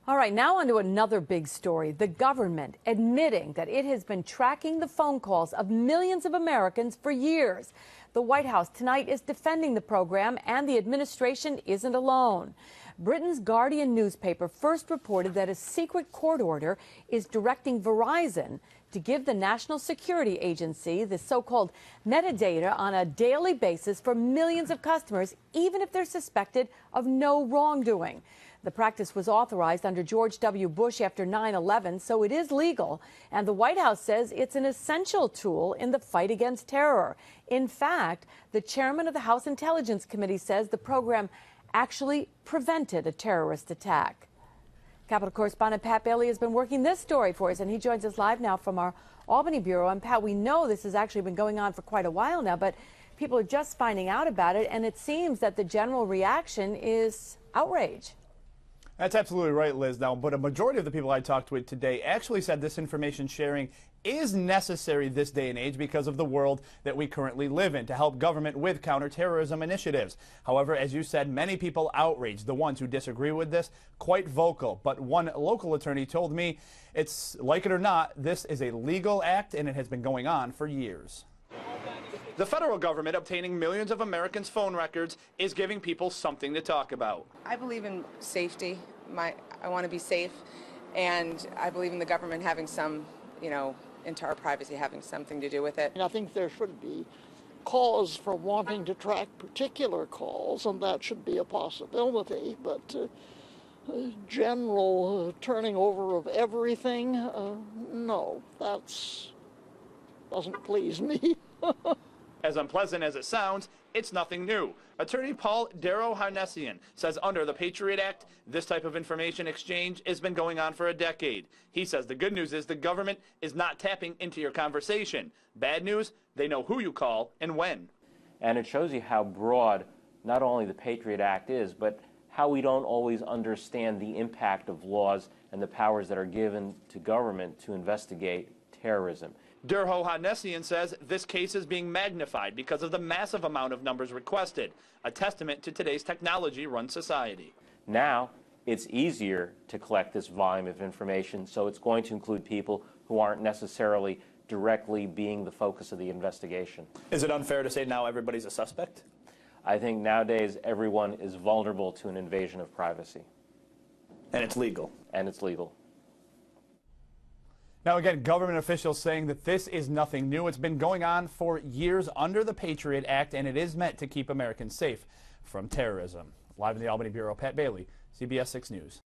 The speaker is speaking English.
All right, now on to another big story. The government admitting that it has been tracking the phone calls of millions of Americans for years. The White House tonight is defending the program, and the administration isn't alone. Britain's Guardian newspaper first reported that a secret court order is directing Verizon to give the National Security Agency the so-called metadata on a daily basis for millions of customers, even if they're suspected of no wrongdoing. The practice was authorized under George W. Bush after 9/11, so it is legal, and the White House says it's an essential tool in the fight against terror. In fact, the chairman of the House Intelligence Committee says the program actually prevented a terrorist attack. Capitol correspondent Pat Bailey has been working this story for us, and he joins us live now from our Albany bureau. And Pat, we know this has actually been going on for quite a while now, but people are just finding out about it, and it seems that the general reaction is outrage. That's absolutely right, Liz. Now, but a majority of the people I talked with today actually said this information sharing is necessary this day and age because of the world that we currently live in to help government with counterterrorism initiatives. However, as you said, many people outraged. The ones who disagree with this, quite vocal. But one local attorney told me, it's like it or not, this is a legal act and it has been going on for years. The federal government obtaining millions of Americans' phone records is giving people something to talk about. I believe in safety. I want to be safe, and I believe in the government having some, into our privacy, having something to do with it. I think there should be cause for wanting to track particular calls, and that should be a possibility, but general turning over of everything, no, that doesn't please me. As unpleasant as it sounds, it's nothing new. Attorney Paul Darrow-Harnessian says under the Patriot Act, this type of information exchange has been going on for a decade. He says the good news is the government is not tapping into your conversation. Bad news, they know who you call and when. And it shows you how broad not only the Patriot Act is, but how we don't always understand the impact of laws and the powers that are given to government to investigate terrorism. Darrow-Harnessian says this case is being magnified because of the massive amount of numbers requested, a testament to today's technology-run society. Now, it's easier to collect this volume of information, so it's going to include people who aren't necessarily directly being the focus of the investigation. Is it unfair to say now everybody's a suspect? I think nowadays everyone is vulnerable to an invasion of privacy. And it's legal. And it's legal. Now, again, government officials saying that this is nothing new. It's been going on for years under the Patriot Act, and it is meant to keep Americans safe from terrorism. Live in the Albany Bureau, Pat Bailey, CBS 6 News.